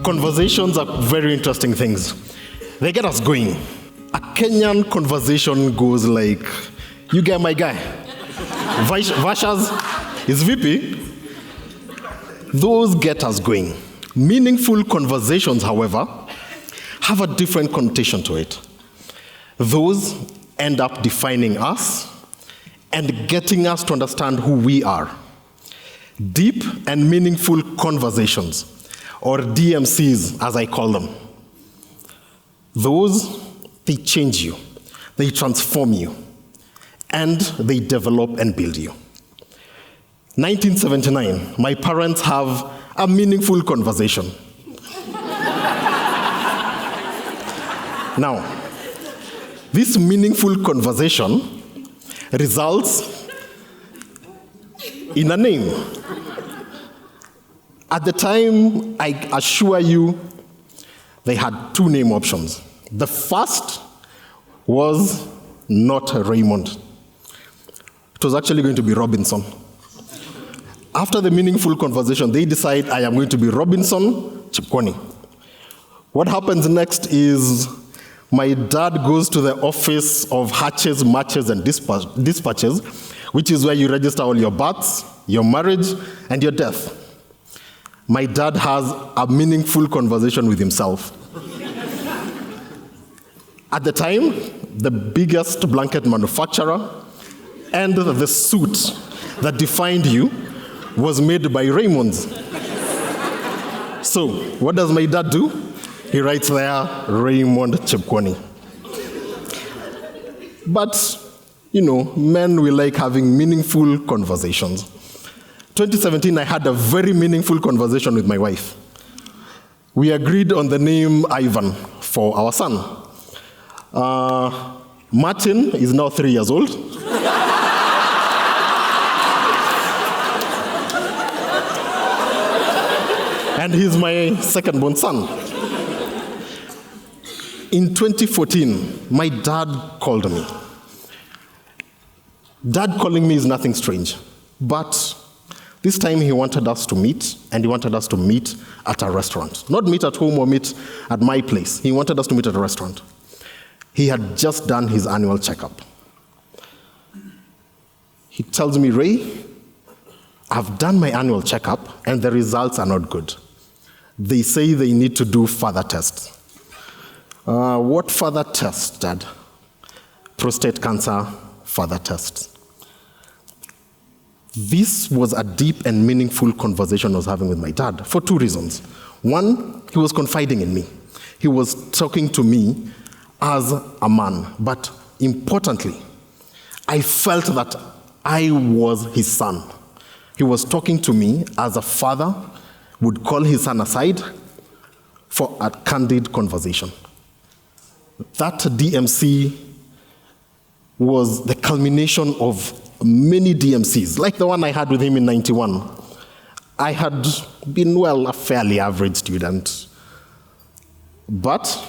Conversations are very interesting things. They get us going. A Kenyan conversation goes like, you get my guy. Vashas is VP. Those get us going. Meaningful conversations, however, have a different connotation to it. Those end up defining us and getting us to understand who we are. Deep and meaningful conversations, or DMCs, as I call them. Those, they change you, they transform you, and they develop and build you. 1979, my parents have a meaningful conversation. Now, this meaningful conversation results in a name. At the time, I assure you, they had two name options. The first was not Raymond. It was actually going to be Robinson. After the meaningful conversation, they decide I am going to be Robinson Chepkwony. What happens next is my dad goes to the office of hatches, matches, and dispatches, which is where you register all your births, your marriage, and your death. My dad has a meaningful conversation with himself. At the time, the biggest blanket manufacturer and the suit that defined you was made by Raymond's. So, what does my dad do? He writes there, Raymond Chepkwony. But, men we like having meaningful conversations. 2017, I had a very meaningful conversation with my wife. We agreed on the name Ivan for our son. Martin is now 3 years old. And he's my second-born son. In 2014, my dad called me. Dad calling me is nothing strange, but this time he wanted us to meet, and he wanted us to meet at a restaurant. Not meet at home or meet at my place. He wanted us to meet at a restaurant. He had just done his annual checkup. He tells me, Ray, I've done my annual checkup, and the results are not good. They say they need to do further tests. What further tests, Dad? Prostate cancer further tests. This was a deep and meaningful conversation I was having with my dad for two reasons. One, he was confiding in me. He was talking to me as a man, but importantly, I felt that I was his son. He was talking to me as a father would call his son aside for a candid conversation. That DMC was the culmination of many DMCs, like the one I had with him in 91. I had been, a fairly average student, but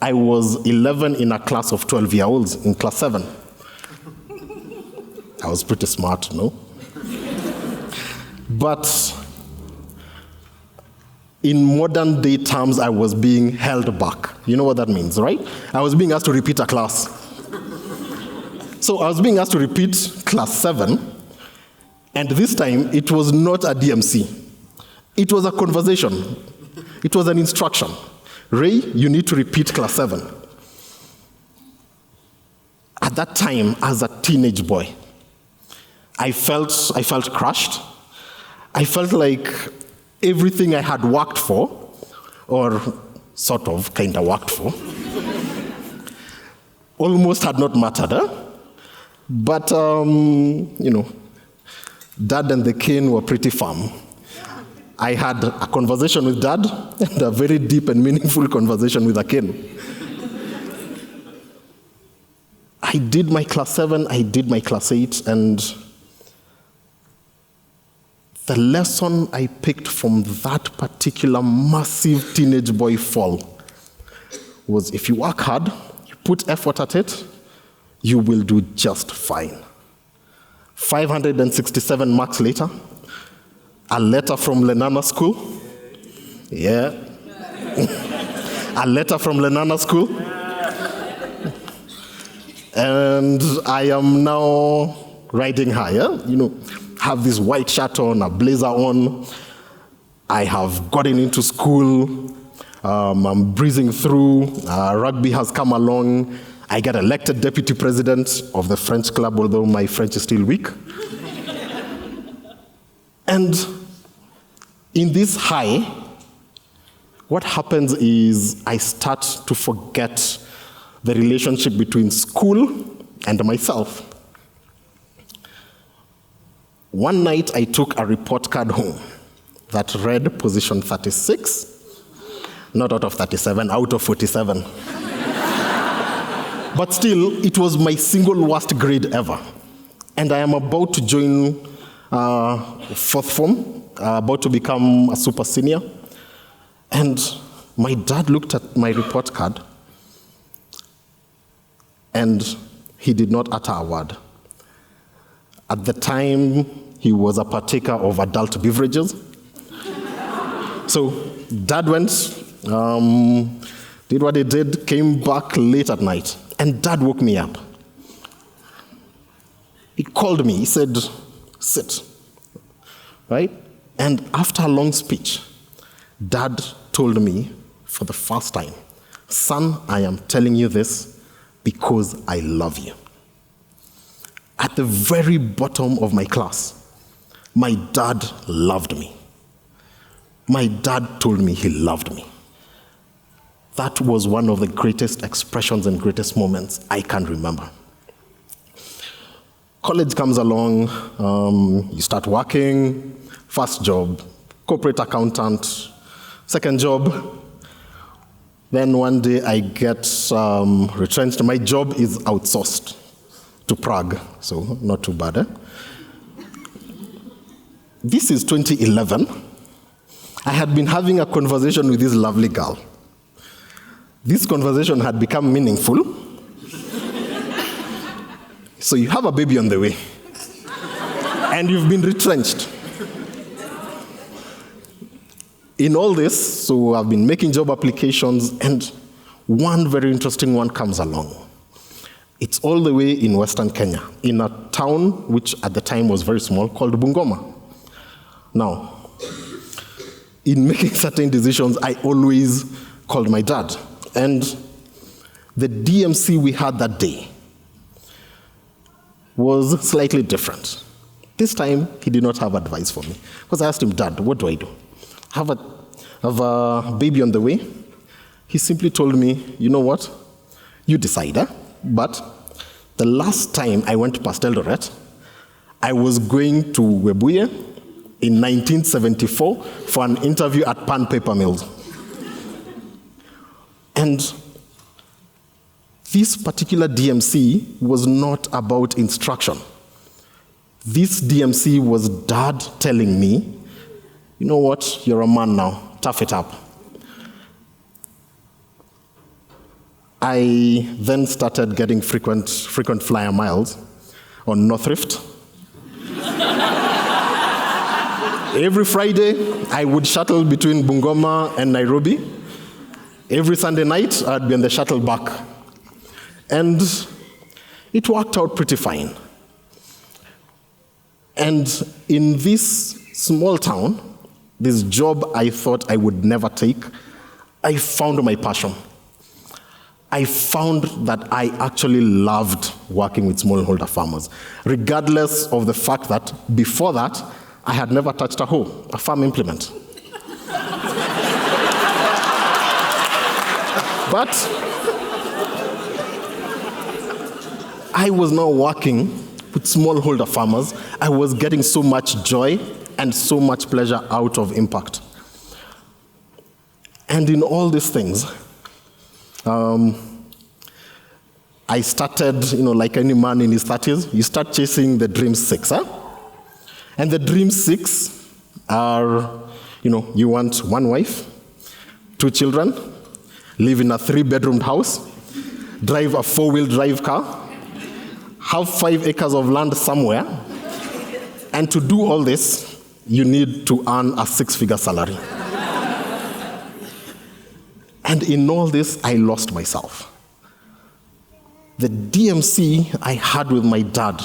I was 11 in a class of 12-year-olds in class 7. I was pretty smart, no? But in modern day terms, I was being held back. You know what that means, right? I was being asked to repeat a class. So I was being asked to repeat class 7, and this time it was not a DMC. It was a conversation. It was an instruction. Ray, you need to repeat class 7. At that time, as a teenage boy, I felt crushed. I felt like everything I had worked for, or sort of, kind of worked for, almost had not mattered. But, Dad and the cane were pretty firm. I had a conversation with Dad and a very deep and meaningful conversation with a cane. I did my class 7, I did my class 8, and the lesson I picked from that particular massive teenage boy fall was if you work hard, you put effort at it, you will do just fine. 567 marks later, a letter from Lenana School. Yeah. A letter from Lenana School. And I am now riding higher, have this white shirt on, a blazer on. I have gotten into school. I'm breezing through. Rugby has come along. I get elected deputy president of the French club, although my French is still weak. And in this high, what happens is I start to forget the relationship between school and myself. One night, I took a report card home that read position 36, not out of 37, out of 47. But still, it was my single worst grade ever. And I am about to join fourth form, about to become a super senior. And my dad looked at my report card, and he did not utter a word. At the time, he was a partaker of adult beverages. So Dad went, did what he did, came back late at night, and Dad woke me up. He called me, he said, sit, right? And after a long speech, Dad told me for the first time, son, I am telling you this because I love you. At the very bottom of my class, my dad loved me. My dad told me he loved me. That was one of the greatest expressions and greatest moments I can remember. College comes along, you start working, first job, corporate accountant, second job. Then one day I get retrenched. My job is outsourced to Prague, so not too bad. This is 2011. I had been having a conversation with this lovely girl. This conversation had become meaningful. So you have a baby on the way, and you've been retrenched. In all this, so I've been making job applications, and one very interesting one comes along. It's all the way in Western Kenya, in a town which at the time was very small, called Bungoma. Now, in making certain decisions, I always called my dad. And the DMC we had that day was slightly different. This time, he did not have advice for me. Because I asked him, Dad, what do I do? Have a baby on the way? He simply told me, you know what? You decide, But the last time I went past Eldoret, I was going to Webuye in 1974 for an interview at Pan Paper Mills. And this particular DMC was not about instruction. This DMC was Dad telling me, you know what, you're a man now, tough it up. I then started getting frequent flyer miles on North Rift. Every Friday, I would shuttle between Bungoma and Nairobi. Every Sunday night, I'd be on the shuttle back. And it worked out pretty fine. And in this small town, this job I thought I would never take, I found my passion. I found that I actually loved working with smallholder farmers, regardless of the fact that before that, I had never touched a hoe, a farm implement. But I was now working with smallholder farmers. I was getting so much joy and so much pleasure out of impact. And in all these things, I started, like any man in his 30s, you start chasing the dream 6, And the dream 6 are, you want one wife, 2 children, live in a 3-bedroom house, drive a 4-wheel drive car, have 5 acres of land somewhere, and to do all this, you need to earn a 6-figure salary. And in all this, I lost myself. The DMC I had with my dad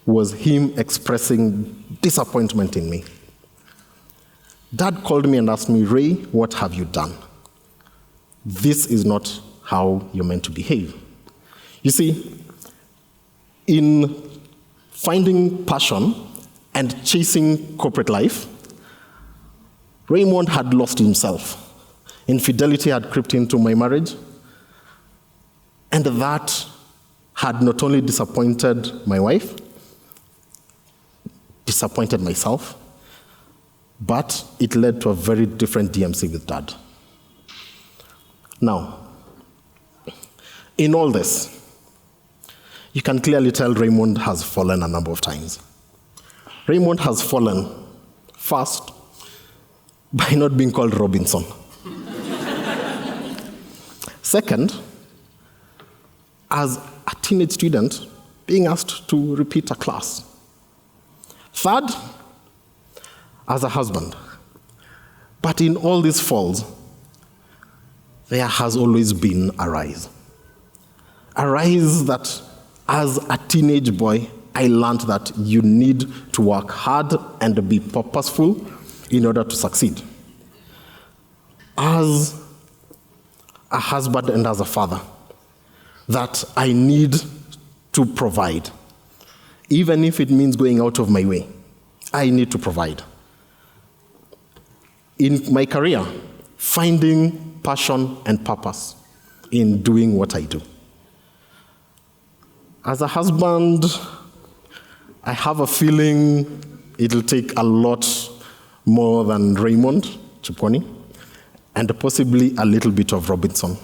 was him expressing disappointment in me. Dad called me and asked me, "Ray, what have you done? This is not how you're meant to behave." You see, in finding passion and chasing corporate life, Raymond had lost himself. Infidelity had crept into my marriage, and that had not only disappointed my wife, disappointed myself, but it led to a very different DMC with Dad. Now, in all this, you can clearly tell Raymond has fallen a number of times. Raymond has fallen first by not being called Robinson. Second, as a teenage student, being asked to repeat a class. Third, as a husband. But in all these falls, there has always been a rise. A rise that, as a teenage boy, I learned that you need to work hard and be purposeful in order to succeed. As a husband and as a father, that I need to provide. Even if it means going out of my way, I need to provide. In my career, finding passion and purpose in doing what I do. As a husband, I have a feeling it'll take a lot more than Raymond, Chepkwony, and possibly a little bit of Robinson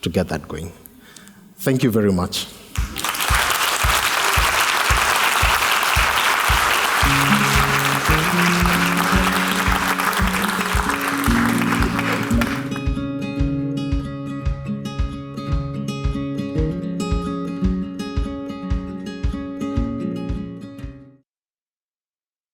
to get that going. Thank you very much.